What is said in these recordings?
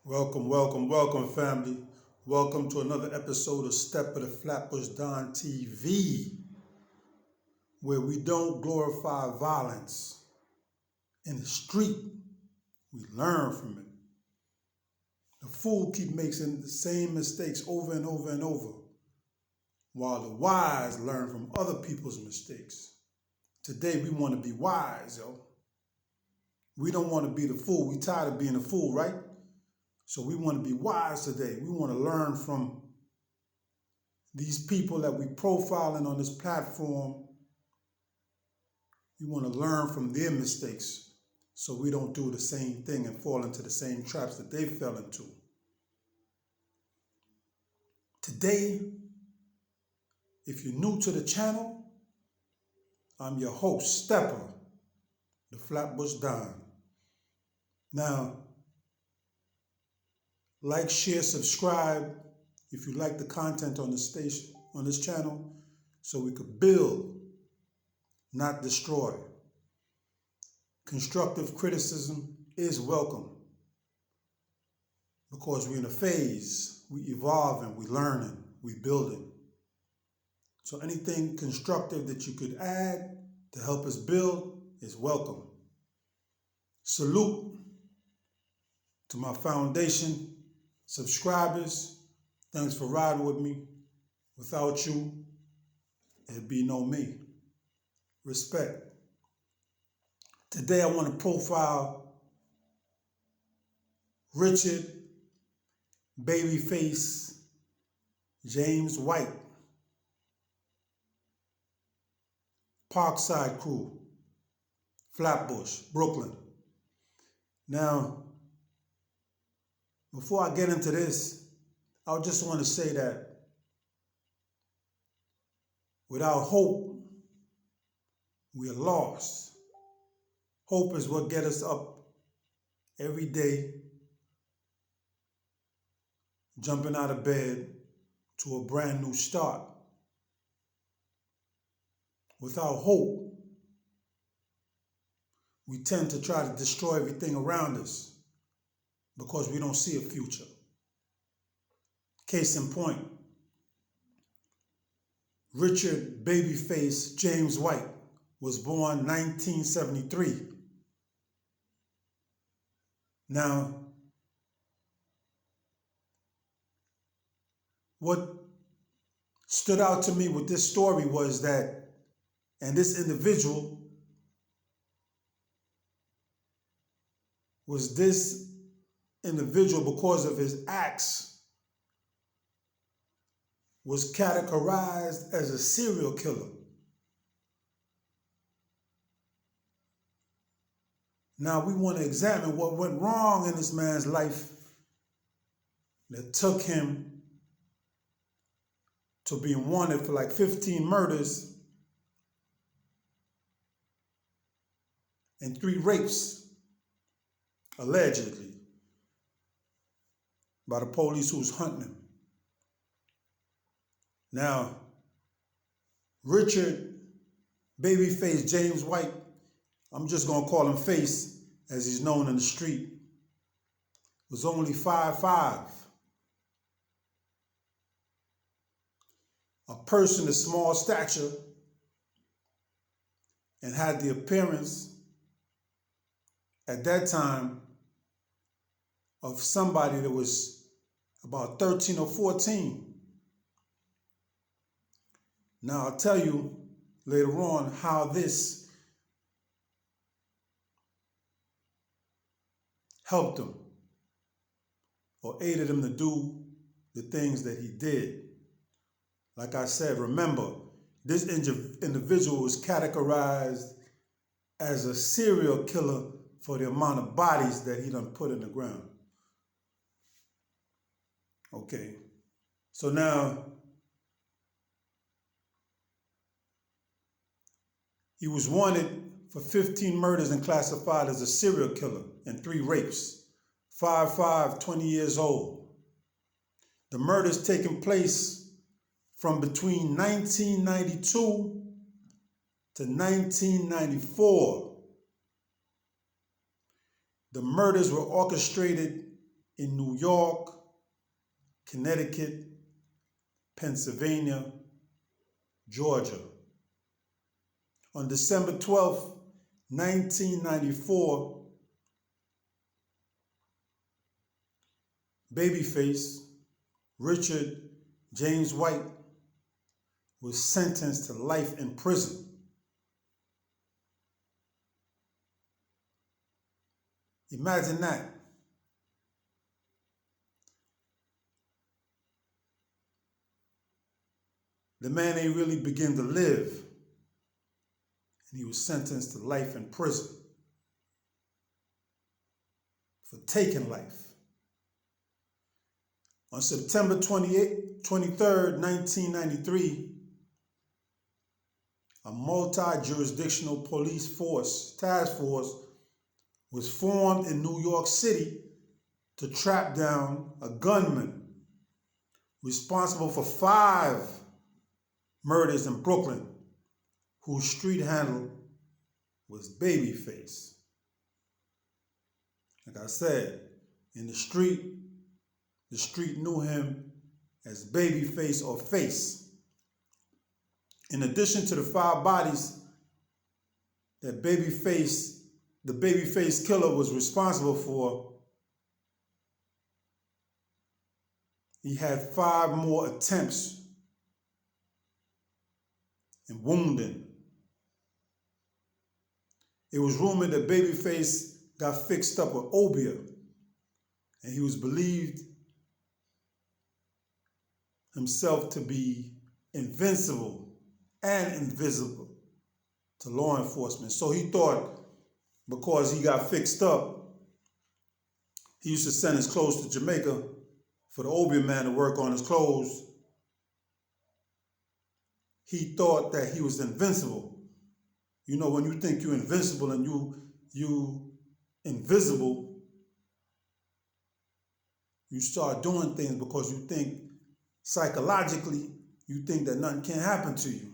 Welcome, welcome, welcome, family. Welcome to another episode of Steppa the Flatbush Don TV, where we don't glorify violence in the street. We learn from it. The fool keep making the same mistakes over and over and over, while the wise learn from other people's mistakes. Today we want to be wise, yo. We don't want to be the fool. We tired of being a fool, right? So we want to be wise today. We want to learn from these people that we profiling on this platform. We want to learn from their mistakes so we don't do the same thing and fall into the same traps that they fell into. Today, if you're new to the channel, I'm your host, Steppa, the Flatbush Don. Now, like, share, subscribe if you like the content on this station, on this channel, so we could build, not destroy. Constructive criticism is welcome because we're in a phase, we evolving, we learning, we building. So anything constructive that you could add to help us build is welcome. Salute to my foundation subscribers. Thanks for riding with me. Without you, it'd be no me. Respect. Today I want to profile Richard, Babyface, Jamewhite, Parkside crew, Flatbush, Brooklyn. Now, before I get into this, I just want to say that without hope, we are lost. Hope is what gets us up every day, jumping out of bed to a brand new start. Without hope, we tend to try to destroy everything around us because we don't see a future. Case in point, Richard Babyface Jamewhite was born 1973. Now, what stood out to me with this story was that, and this individual was this individual because of his acts was categorized as a serial killer. Now we want to examine what went wrong in this man's life that took him to being wanted for like 15 murders and 3 rapes, allegedly, by the police who's hunting him. Now, Richard Babyface Jamewhite, I'm just going to call him Face as he's known in the street, was only 5'5". A person of small stature and had the appearance at that time of somebody that was about 13 or 14. Now, I'll tell you later on how this helped him or aided him to do the things that he did. Like I said, remember, this individual was categorized as a serial killer for the amount of bodies that he done put in the ground. Okay, so now he was wanted for 15 murders and classified as a serial killer and 3 rapes. 5'5", 20 years old. The murders taking place from between 1992 to 1994. The murders were orchestrated in New York, Connecticut, Pennsylvania, Georgia. On December 12th, 1994, Babyface, Richard Jamewhite, was sentenced to life in prison. Imagine that. The man ain't really begin to live, and he was sentenced to life in prison for taking life. On September 23rd, 1993, a multi-jurisdictional police force, task force, was formed in New York City to track down a gunman responsible for 5 murders in Brooklyn, whose street handle was Babyface. Like I said, in the street knew him as Babyface or Face. In addition to the 5 bodies that the Babyface killer was responsible for, he had 5 more attempts and wounding. It was rumored that Babyface got fixed up with opium, and he was believed himself to be invincible and invisible to law enforcement. So he thought because he got fixed up, he used to send his clothes to Jamaica for the opium man to work on his clothes. He thought that he was invincible. You know, when you think you're invincible and you invisible, you start doing things because you think psychologically, you think that nothing can happen to you.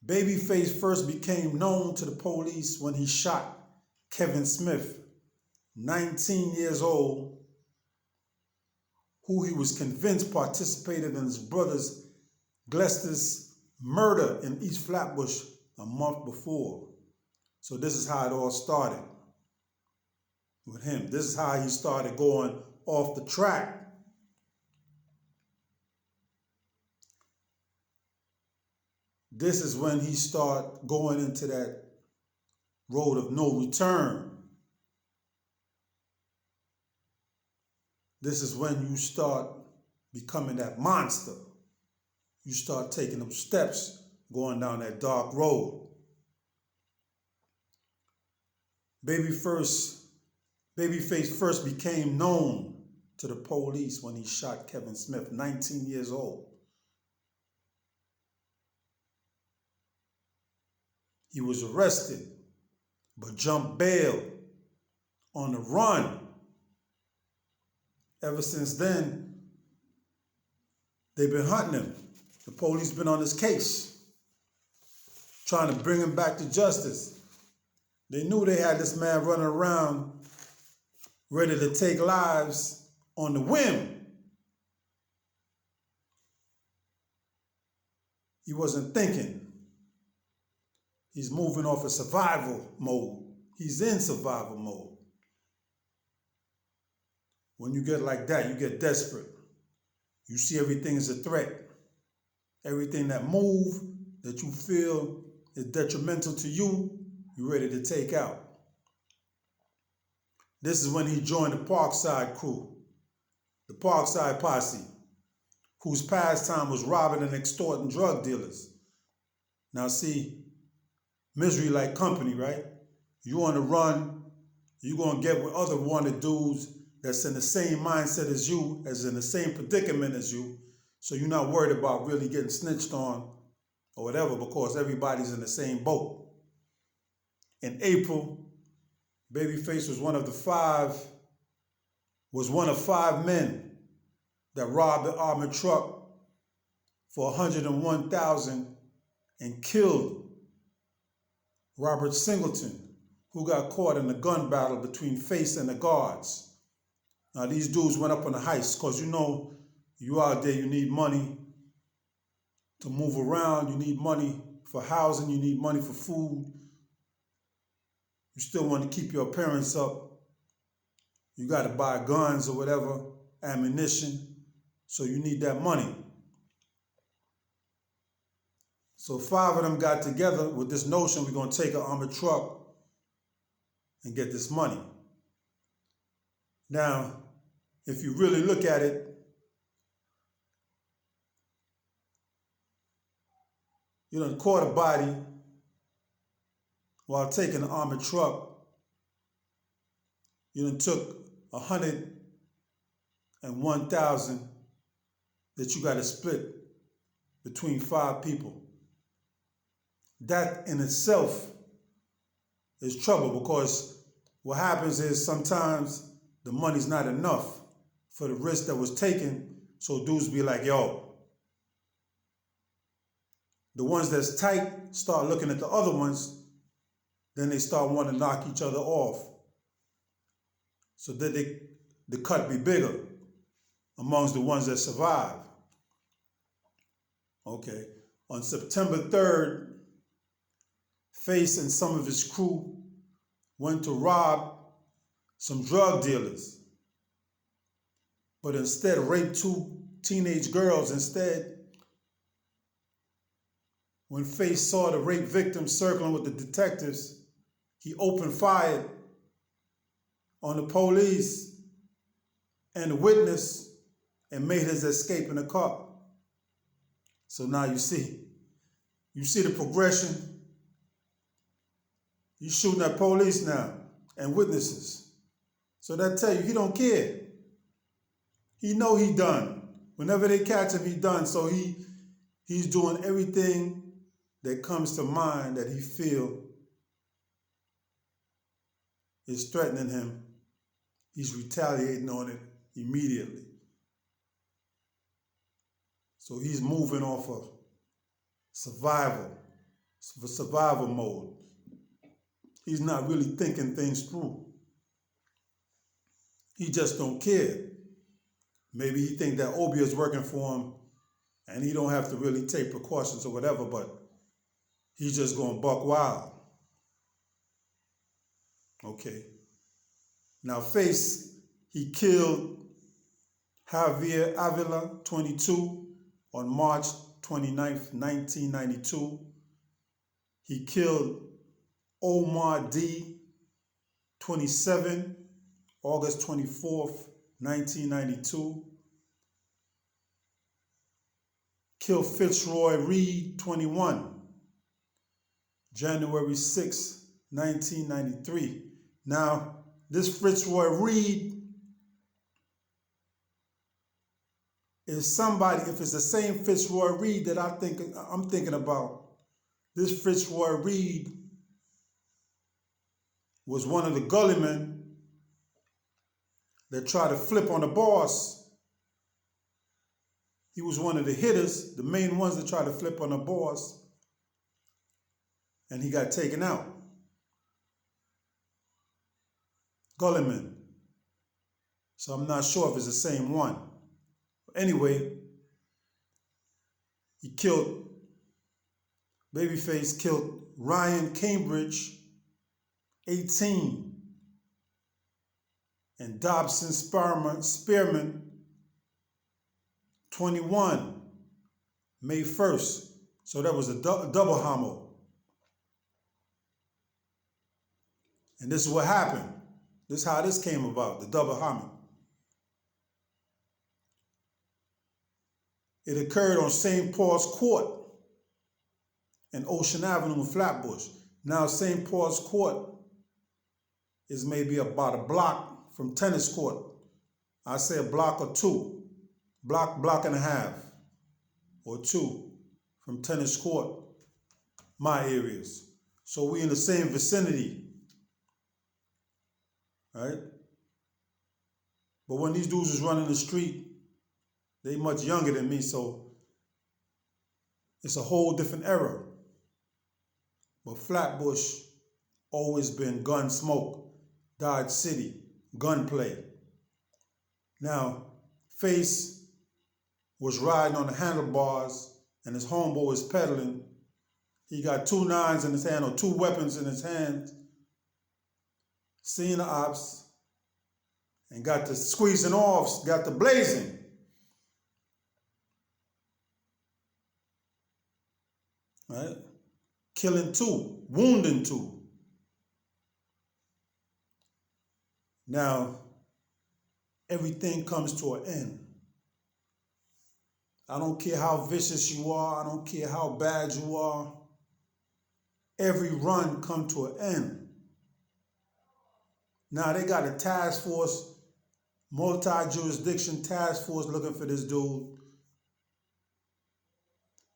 Babyface first became known to the police when he shot Kevin Smith, 19 years old, who he was convinced participated in his brother's Gangster's murder in East Flatbush a month before. So this is how it all started with him. This is how he started going off the track. This is when he started going into that road of no return. This is when you start becoming that monster. You start taking them steps going down that dark road. Babyface first became known to the police when he shot Kevin Smith, 19 years old. He was arrested, but jumped bail on the run. Ever since then, they've been hunting him. The police been on his case, trying to bring him back to justice. They knew they had this man running around ready to take lives on the whim. He wasn't thinking. He's moving off of survival mode. He's in survival mode. When you get like that, you get desperate. You see everything as a threat. Everything that moves, that you feel is detrimental to you, you're ready to take out. This is when he joined the Parkside crew, the Parkside posse, whose pastime was robbing and extorting drug dealers. Now see, misery like company, right? You on the run, you're going to get with other wanted dudes that's in the same mindset as you, as in the same predicament as you, so you're not worried about really getting snitched on or whatever because everybody's in the same boat. In April, Babyface was one of 5 men that robbed the armored truck for $101,000 and killed Robert Singleton, who got caught in a gun battle between Face and the guards. Now, these dudes went up on a heist because, you know, you out there, you need money to move around, you need money for housing, you need money for food. You still want to keep your appearance up. You got to buy guns or whatever, ammunition, so you need that money. So 5 of them got together with this notion, we're going to take an armored truck and get this money. Now, if you really look at it, you done caught a body while taking an armored truck. You done took 101,000 that you got to split between 5 people. That in itself is trouble, because what happens is sometimes the money's not enough for the risk that was taken, so dudes be like, yo. The ones that's tight start looking at the other ones, then they start wanting to knock each other off, so that the cut be bigger amongst the ones that survive. Okay, on September 3rd, Face and some of his crew went to rob some drug dealers, but instead raped 2 teenage girls instead. When Face saw the rape victim circling with the detectives, he opened fire on the police and the witness and made his escape in a car. So now you see the progression. You shooting at police now and witnesses. So that tell you he don't care. He know he done. Whenever they catch him, he done. So he's doing everything that comes to mind that he feel is threatening him. He's retaliating on it immediately. So he's moving off of survival mode. He's not really thinking things through. He just don't care. Maybe he think that Obia is working for him and he don't have to really take precautions or whatever, but he's just going buck wild. Okay. Now Face, he killed Javier Avila, 22, on March 29th, 1992. He killed Omar D, 27, August 24th, 1992. Killed Fitzroy Reed, 21, January 6, 1993. Now, this Fitzroy Reed is somebody, if it's the same Fitzroy Reed that I'm thinking about, this Fitzroy Reed was one of the gullymen that tried to flip on the boss. He was one of the hitters, the main ones that tried to flip on the boss, and he got taken out. Gullyman. So I'm not sure if it's the same one. Anyway, he killed, Babyface killed Ryan Cambridge, 18, and Dobson Spearman, 21, May 1st. So that was a double homo. And this is what happened. This is how this came about, the double homo. It occurred on St. Paul's Court and Ocean Avenue in Flatbush. Now, St. Paul's Court is maybe about a block from Tennis Court. I say a block or two, block and a half, or 2 from Tennis Court, my areas. So we in the same vicinity, right? But when these dudes was running the street, they much younger than me, so it's a whole different era. But Flatbush always been gun smoke, Dodge City, gunplay. Now, Face was riding on the handlebars and his homeboy was pedaling. He got 2 9s in his hand, or 2 weapons in his hand, seeing the ops, and got the squeezing off, got the blazing. Right? Killing 2, wounding 2. Now, everything comes to an end. I don't care how vicious you are. I don't care how bad you are. Every run come to an end. Now they got a task force, multi-jurisdiction task force looking for this dude.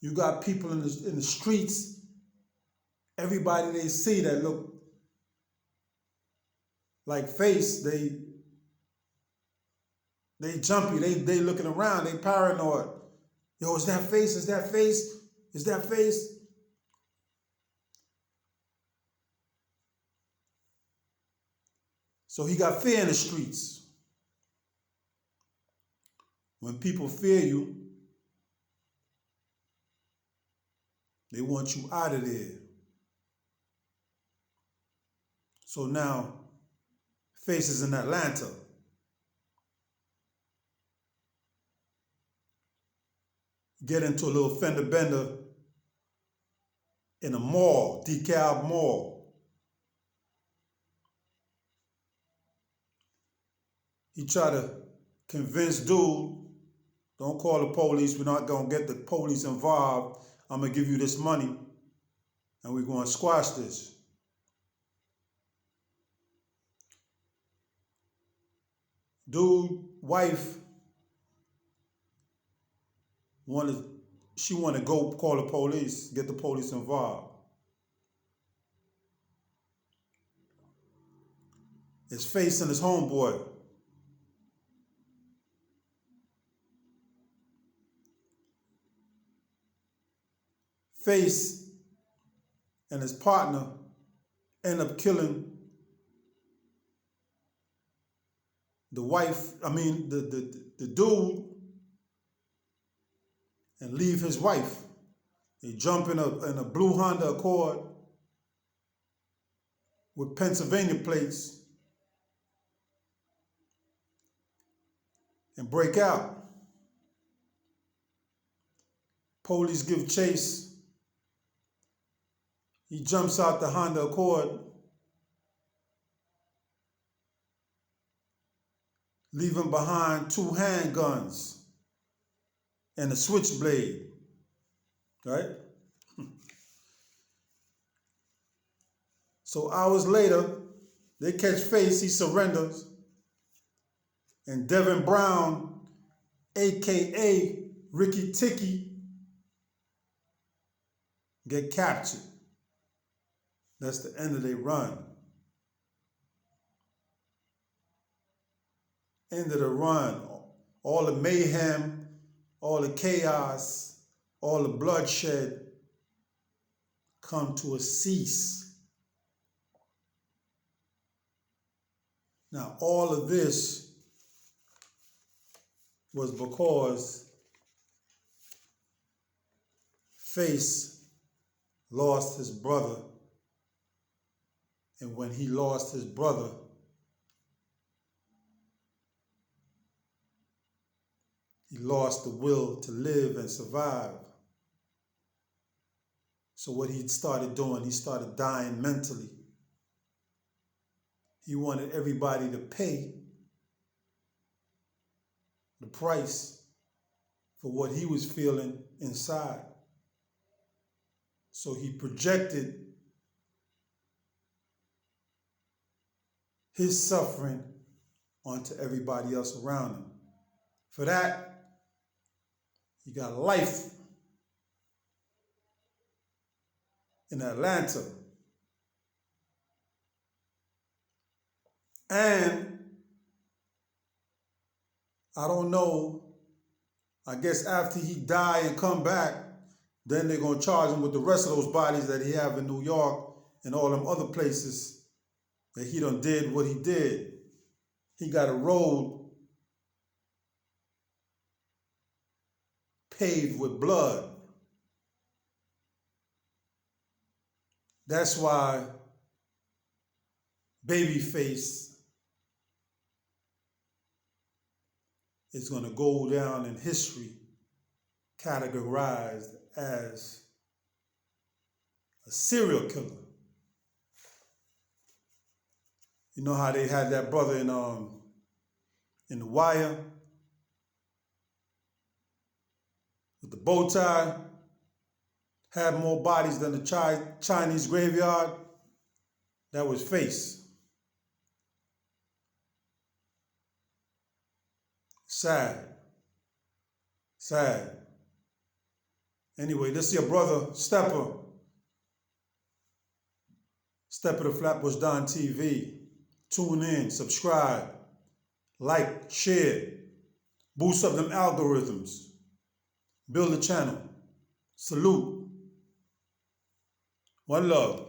You got people in the streets. Everybody they see that look like Face, they jumpy. They looking around. They paranoid. Yo, is that Face? Is that Face? Is that Face? So he got fear in the streets. When people fear you, they want you out of there. So now, Face is in Atlanta. Get into a little fender bender in a mall, DeKalb Mall. He tried to convince dude, don't call the police, we're not gonna get the police involved. I'm gonna give you this money and we're gonna squash this. Dude, wife, she wanted to go call the police, get the police involved. His Face and his homeboy. Face and his partner end up killing the wife, the dude, and leave his wife. They jump in a blue Honda Accord with Pennsylvania plates and break out. Police give chase. He jumps out the Honda Accord, leaving behind 2 handguns and a switchblade, right? So hours later, they catch Face, he surrenders, and Devin Brown, AKA Ricky Ticky, get captured. That's the end of their run. End of the run. All the mayhem, all the chaos, all the bloodshed come to a cease. Now, all of this was because Face lost his brother. And when he lost his brother, he lost the will to live and survive. So what he started doing, he started dying mentally. He wanted everybody to pay the price for what he was feeling inside. So he projected his suffering onto everybody else around him. For that, he got life in Atlanta. And I don't know, I guess after he die and come back, then they're going to charge him with the rest of those bodies that he have in New York and all them other places that he done did what he did. He got a road paved with blood. That's why Babyface is going to go down in history categorized as a serial killer. You know how they had that brother in The Wire with the bow tie, had more bodies than the Chinese graveyard? That was Face. Sad. Sad. Anyway, this is your brother, Steppa. Steppa the Flatbush Don TV. Tune in, subscribe, like, share, boost up them algorithms, build a channel. Salute. One love.